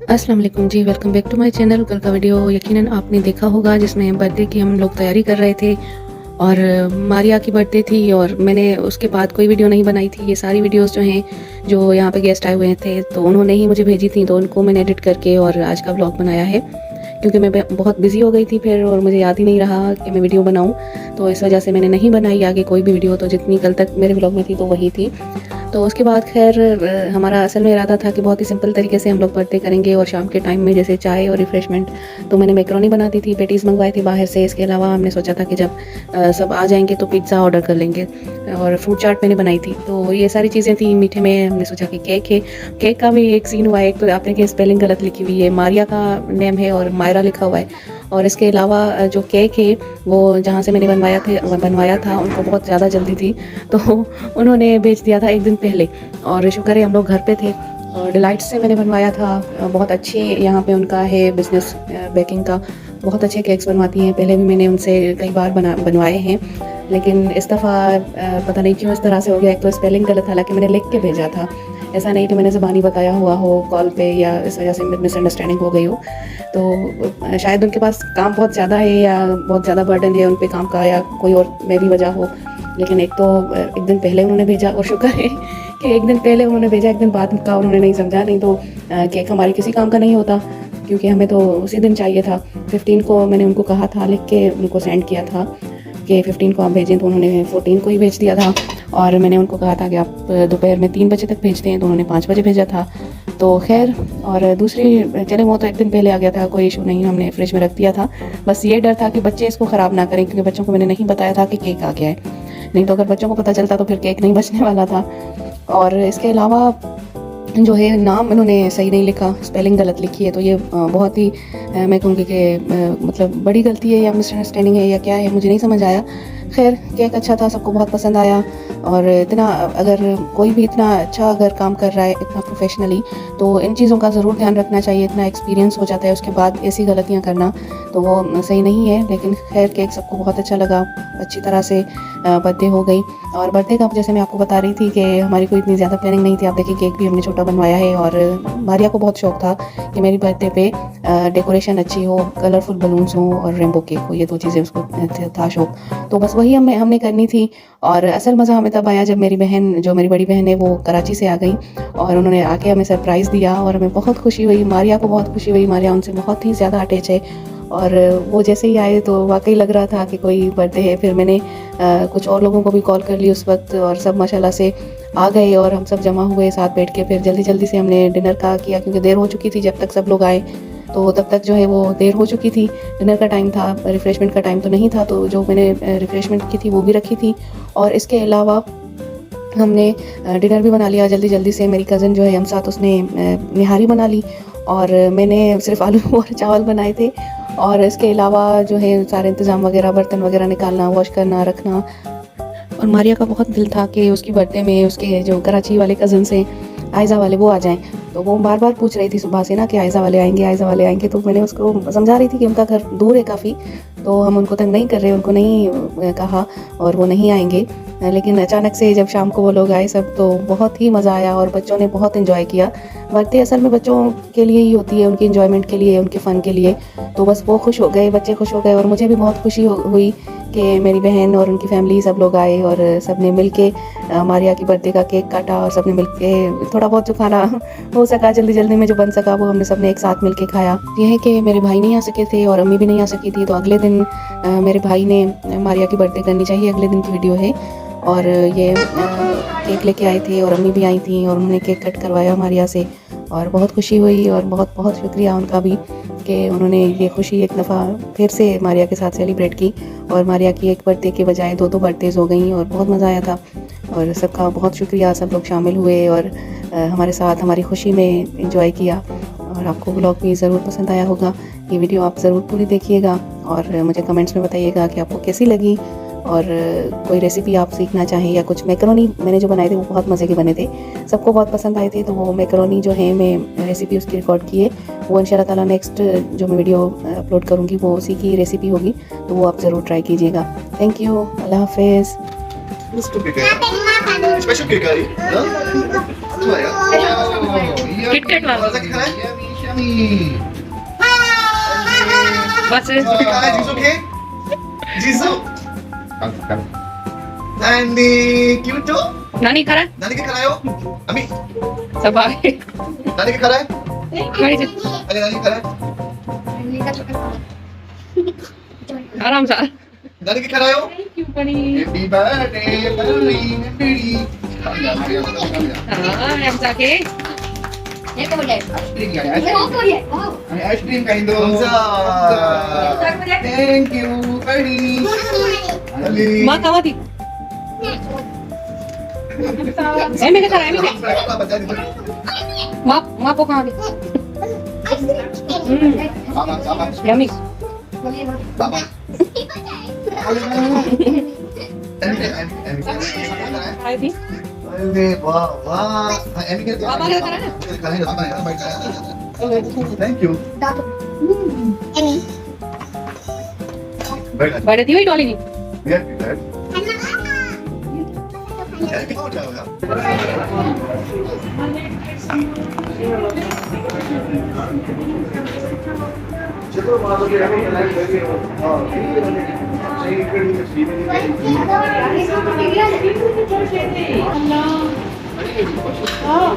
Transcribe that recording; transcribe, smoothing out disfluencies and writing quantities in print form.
अस्सलाम वालेकुम जी, welcome back to my channel. कल का वीडियो यकीनन आपने देखा होगा जिसमें बर्थडे की हम लोग तैयारी कर रहे थे और मारिया की बर्थडे थी और मैंने उसके बाद कोई वीडियो नहीं बनाई थी। ये सारी वीडियोस जो हैं जो यहाँ पे गेस्ट आए हुए थे तो उन्होंने ही मुझे भेजी थी, तो उनको मैंने एडिट करके और आज का व्लॉग बनाया है क्योंकि मैं बहुत बिज़ी हो गई थी फिर और मुझे याद ही नहीं रहा कि मैं वीडियो बनाऊँ, तो इस वजह से मैंने नहीं बनाई आगे कोई भी वीडियो। तो जितनी कल तक मेरे व्लॉग में थी तो वही थी। तो उसके बाद खैर हमारा असल में इरादा था कि बहुत ही सिंपल तरीके से हम लोग बर्थडे करेंगे और शाम के टाइम में जैसे चाय और रिफ़्रेशमेंट, तो मैंने मैकरोनी बना दी थी, पेटीज़ मंगवाई थी बाहर से। इसके अलावा हमने सोचा था कि जब सब आ जाएंगे तो पिज़्ज़ा ऑर्डर कर लेंगे और फ्रूट चाट मैंने बनाई थी। तो ये सारी चीज़ें थी। मीठे में हमने सोचा कि केक है, केक का भी एक सीन हुआ है। एक तो आपने की स्पेलिंग गलत लिखी हुई है, मारिया का नेम है और मायरा लिखा हुआ है। और इसके अलावा जो केक है वो जहाँ से मैंने बनवाया था उनको बहुत ज़्यादा जल्दी थी तो उन्होंने भेज दिया था एक दिन पहले, और शुक्र है हम लोग घर पे थे। और डिलाइट से मैंने बनवाया था, बहुत अच्छी यहाँ पे उनका है बिज़नेस बेकिंग का, बहुत अच्छे केक्स बनवाती हैं। पहले भी मैंने उनसे कई बार बनवाए हैं, लेकिन इस दफ़ा पता नहीं क्यों इस तरह से हो गया। एक तो स्पेलिंग गलत, हालांकि मैंने लिख के भेजा था, ऐसा नहीं कि मैंने ज़बानी बताया हुआ हो कॉल पे या इस वजह से मिसअंडरस्टैंडिंग हो गई हो। तो शायद उनके पास काम बहुत ज़्यादा है या बहुत ज़्यादा बर्डन है उन पे काम का, या कोई और मैं भी वजह हो। लेकिन एक तो एक दिन पहले उन्होंने भेजा, और शुक्र है कि एक दिन पहले उन्होंने भेजा, एक दिन बाद का उन्होंने नहीं समझा। नहीं तो केक हमारे किसी काम का नहीं होता, क्योंकि हमें तो उसी दिन चाहिए था। 15 को मैंने उनको कहा था, लिख के उनको सेंड किया था कि 15 को आप भेजें, तो उन्होंने 14 को ही भेज दिया था। और मैंने उनको कहा था कि आप दोपहर में 3 बजे तक भेजते हैं, तो उन्होंने 5 बजे भेजा था। तो खैर, और दूसरी चले वो तो एक दिन पहले आ गया था, कोई इशू नहीं, हमने फ्रिज में रख दिया था। बस ये डर था कि बच्चे इसको ख़राब ना करें, क्योंकि बच्चों को मैंने नहीं बताया था कि केक आ गया है। नहीं तो अगर बच्चों को पता चलता तो फिर केक नहीं बचने वाला था। और इसके अलावा जो है नाम इन्होंने सही नहीं लिखा, स्पेलिंग गलत लिखी है। तो ये बहुत ही मैं कहूँगी कि मतलब बड़ी गलती है या मिसअंडरस्टैंडिंग है या क्या है, मुझे नहीं समझ आया। खैर, केक अच्छा था, सबको बहुत पसंद आया। और इतना अगर कोई भी इतना अच्छा अगर काम कर रहा है इतना प्रोफेशनली, तो इन चीज़ों का ज़रूर ध्यान रखना चाहिए। इतना एक्सपीरियंस हो जाता है उसके बाद ऐसी गलतियाँ करना तो वो सही नहीं है। लेकिन खैर, केक सबको बहुत अच्छा लगा, अच्छी तरह से बर्थडे हो गई। और बर्थडे का जैसे मैं आपको बता रही थी कि हमारी कोई इतनी ज़्यादा प्लानिंग नहीं थी। आप देखिए, केक भी हमने छोटा बनवाया है। और मारिया को बहुत शौक था कि मेरी बर्थडे पे डेकोरेशन अच्छी हो, कलरफुल बलून्स हों और रेनबो केक हो, ये 2 चीज़ें उसको था शौक। तो बस वही हमने करनी थी। और असल मज़ा हमें तब आया जब मेरी बहन, जो मेरी बड़ी बहन है, वो कराची से आ गई और उन्होंने आके हमें सरप्राइज़ दिया और हमें बहुत खुशी हुई। मारिया को बहुत खुशी हुई, मारिया उनसे बहुत ही ज़्यादा अटैच है। और वो जैसे ही आए तो वाकई लग रहा था कि कोई बर्थडे है। फिर मैंने कुछ और लोगों को भी कॉल कर ली उस वक्त, और सब माशाल्लाह से आ गए और हम सब जमा हुए साथ बैठ के। फिर जल्दी जल्दी से हमने डिनर का किया, क्योंकि देर हो चुकी थी जब तक सब लोग आए, तो तब तक जो है वो देर हो चुकी थी। डिनर का टाइम था, रिफ़्रेशमेंट का टाइम तो नहीं था। तो जो मैंने रिफ़्रेशमेंट की थी वो भी रखी थी। और इसके अलावा हमने डिनर भी बना लिया जल्दी जल्दी से। मेरी कज़न जो है हम साथ, उसने निहारी बना ली और मैंने सिर्फ आलू और चावल बनाए थे। और इसके अलावा जो है सारे इंतज़ाम वगैरह, बर्तन वगैरह निकालना, वॉश करना, रखना। और मारिया का बहुत दिल था कि उसकी बर्थडे में उसके जो कराची वाले कज़न्स हैं, आयज़ा वाले, वो आ जाएं। तो वो बार बार पूछ रही थी सुबह से ना कि आयज़ा वाले आएंगे, आयज़ा वाले आएंगे। तो मैंने उसको समझा रही थी कि उनका घर दूर है काफ़ी, तो हम उनको तंग नहीं कर रहे, उनको नहीं कहा और वो नहीं आएंगे। लेकिन अचानक से जब शाम को वो लोग आए सब, तो बहुत ही मज़ा आया और बच्चों ने बहुत इन्जॉय किया। बर्थडे असल में बच्चों के लिए ही होती है, उनकी इन्जॉयमेंट के लिए, उनके फ़न के लिए। तो बस वो खुश हो गए, बच्चे खुश हो गए, और मुझे भी बहुत खुशी हुई कि मेरी बहन और उनकी फैमिली सब लोग आए और सब ने मिल के मारिया की बर्थडे का केक काटा। और सब ने मिल के थोड़ा बहुत जो खाना हो सका, जल्दी जल्दी में जो बन सका, वो हमने सब ने एक साथ मिल के खाया। यह है कि मेरे भाई नहीं आ सके थे और अम्मी भी नहीं आ सकी थी, तो अगले दिन मेरे भाई ने मारिया की बर्थडे करनी चाहिए, अगले दिन की वीडियो है। और ये केक लेके आए थे और अम्मी भी आई थी और उन्होंने केक कट करवाया मारिया से, और बहुत खुशी हुई। और बहुत बहुत शुक्रिया उनका भी कि उन्होंने ये खुशी एक दफ़ा फिर से मारिया के साथ सेलिब्रेट की। और मारिया की एक बर्थडे के बजाय 2 बर्थडेज़ हो गई और बहुत मज़ा आया था। और सबका बहुत शुक्रिया, सब लोग शामिल हुए और हमारे साथ हमारी खुशी में एंजॉय किया। और आपको व्लॉग भी ज़रूर पसंद आया होगा। ये वीडियो आप ज़रूर पूरी देखिएगा और मुझे कमेंट्स में बताइएगा कि आपको कैसी लगी। और कोई रेसिपी आप सीखना चाहें या कुछ, मैकरोनी मैंने जो बनाए थे वो बहुत मज़े के बने थे, सबको बहुत पसंद आए थे। तो वो मैकरोनी जो है, मैं रेसिपी उसकी रिकॉर्ड की है, वो इंशाल्लाह ताला नेक्स्ट जो मैं वीडियो अपलोड करूँगी वो उसी की रेसिपी होगी, तो वो आप ज़रूर ट्राई कीजिएगा। थैंक यू, अल्लाह हाफिज़। स्पेशल केक आ रही है ना? किटकैट वाला। Yummy. बस Jisoo kah hai? Jisoo ke? Jisoo. Come. Nani, cute to? नानी खा रहा है Nani ke khalayo? Ami, सब आ गए Nani ke khalay? गाड़ी से Ani Nani ke khalay? आराम से Nani ke khalayo? Thank you बड़ी Happy birthday, Nani. हाँ हम जाके Ice cream ya, ice cream. Ani ice cream kain do. Thank you, Nani. Ali. माँ खावा थी मैं क्या करा मैं माँ को कहाँ गई Sama. Yummy Baba. आई थी अरे वाह वाह एमी के पापा क्या कर रहा है? खाने पापा है भाई थैंक यू भाई बड़े थी वही डॉली नहीं यार यार क्या हो जाएगा चलो मां के हाँ